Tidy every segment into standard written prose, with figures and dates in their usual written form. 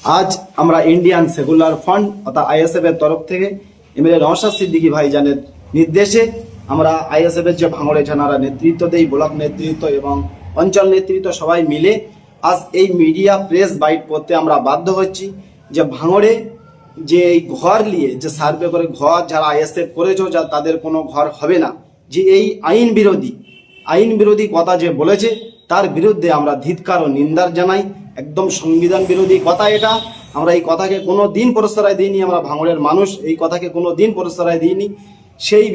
আজ আমরা Indian secular front অর্থাৎ আইএসএফ এর তরফ থেকে এমএলএ নওশাদ সিদ্দিকী ভাইজানের নির্দেশে আমরা আইএসএফ এর যে ভাঙড়ে থানারা নেতৃত্ব দেই, ব্লক নেতৃত্ব এবং অঞ্চল নেতৃত্ব সবাই মিলে আজ এই মিডিয়া প্রেস বাইট করতে আমরা বাধ্য হচ্ছি যে ভাঙড়ে যে এই ঘর নিয়ে যে সার্ভে করে ঘর যারা আইএসএফ করেছো যা তাদের কোনো ঘর হবে না, যে এই আইন বিরোধী কথা যে বলেছে তার বিরুদ্ধে আমরা ধিক্কার ও নিন্দার জানাই। একদম সংবিধান বিরোধী কথা এটা। আমরা এই কথাকে কোনো দিন প্রশ্রয় দিইনি, আমরা ভাঙড়ের মানুষ এই কথাকে কোনো দিন প্রশ্রয় দিইনি। সেই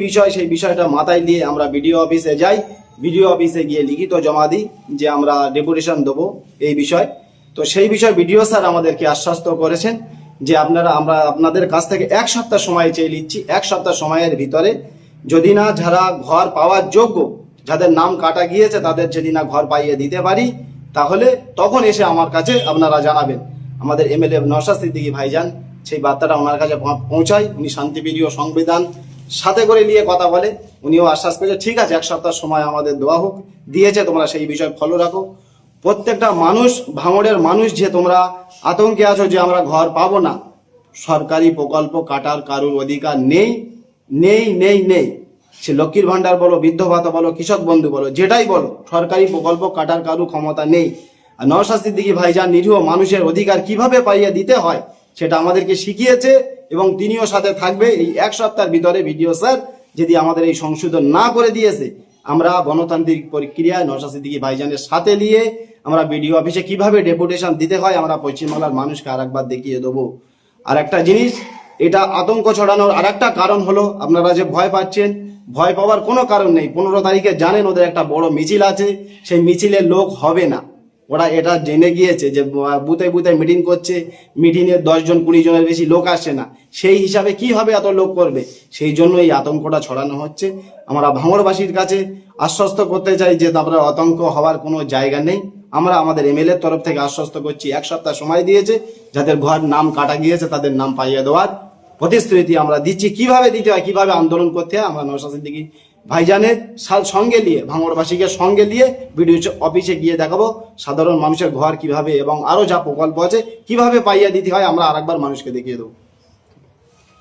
বিষয়টা মাথায় নিয়ে আমরা বিডিও অফিসে যাই, বিডিও অফিসে গিয়ে লিখিত জমা দিই যে আমরা ডেপুটেশন দেবো এই বিষয়। তো সেই বিষয় বিডিও স্যার আমাদেরকে আশ্বস্ত করেছেন যে আমরা আপনাদের কাছ থেকে 1 সপ্তাহ সময় চেয়ে নিচ্ছি। 1 সপ্তাহ সময়ের ভিতরে যদি না যারা ঘর পাওয়ার যোগ্য, যাদের নাম কাটা গিয়েছে তাদের যদি না ঘর পাইয়ে দিতে পারি তাহলে তখন এসে আমার কাছে আপনারা জানাবেন। আমাদের এমএলএ নওশাদ সিদ্দিকী ভাইজান সেই বার্তাটা ওনার কাছে পৌঁছায়। উনি শান্তিপ্রিয়, সংবিধান সাথে করে নিয়ে কথা বলে। উনিও আশ্বাস করেছে ঠিক আছে 1 সপ্তাহ সময় আমাদের দেওয়া হোক, দিয়েছে, তোমরা সেই বিষয় ফলো রাখো। প্রত্যেকটা মানুষ, ভাঙড়ের মানুষ যে তোমরা আতঙ্কে আছো যে আমরা ঘর পাবো না, সরকারি প্রকল্প কাটার কারুর অধিকার নেই নেই নেই নেই। সে লক্ষ্মীর ভান্ডার বলো, বৃদ্ধ ভাতা বলো, কৃষক বন্ধু বলো, যেটাই বলো, সরকারি প্রকল্প কাটার কারুর ক্ষমতা নেই। আর নওশাদ সিদ্দিকী ভাইজান নিরীহ মানুষের অধিকার কিভাবে পাইয়ে দিতে হয় সেটা আমাদেরকে শিখিয়েছে এবং তিনিও সাথে থাকবে। এই 1 সপ্তাহের ভিতরে ভিডিও স্যার যদি আমাদের এই সংশোধন না করে দিয়েছে, আমরা গণতান্ত্রিক প্রক্রিয়ায় নওশাদ সিদ্দিকী ভাইজানের সাথে নিয়ে আমরা বিডিও অফিসে কিভাবে ডেপুটেশন দিতে হয় আমরা পশ্চিমবাংলার মানুষকে আরেকবার দেখিয়ে দেবো। আর একটা জিনিস, এটা আতঙ্ক ছড়ানোর আর একটা কারণ হলো আপনারা যে ভয় পাচ্ছেন, ভয় পাওয়ার কোনো কারণ নেই। 15 তারিখে জানেন ওদের একটা বড় মিছিল আছে, সেই মিছিলে লোক হবে না। ওরা এটা জেনে গিয়েছে যে বুথে বুথে মিটিং করছে, মিটিংয়ে 10 জন 20 জনের বেশি লোক আসছে না। সেই হিসাবে কিভাবে এত লোক করবে, সেই জন্য এই আতঙ্কটা ছড়ানো হচ্ছে। আমরা ভাঙড়বাসীর কাছে আশ্বস্ত করতে চাই যে তারপরে আতঙ্ক হওয়ার কোনো জায়গা নেই। আমরা আমাদের এমএলএ তরফ থেকে আশ্বস্ত করছি 1 সপ্তাহ সময় দিয়েছে, যাদের ঘর নাম কাটা গিয়েছে তাদের নাম পাইয়ে দেওয়ার প্রতিশ্রুতি আমরা দিচ্ছি। কিভাবে দিতে হয়, কিভাবে আন্দোলন করতে হয় আমরা নওশাদ সিদ্দিকী ভাইজানের সঙ্গে নিয়ে, ভাঙড়বাসীকে সঙ্গে নিয়ে বিডিও অফিসে গিয়ে দেখাবো সাধারণ মানুষের ঘর কিভাবে এবং আরো যা প্রকল্প আছে কিভাবে পাইয়ে দিতে হয় আমরা আরেকবার মানুষকে দেখিয়ে দেবো।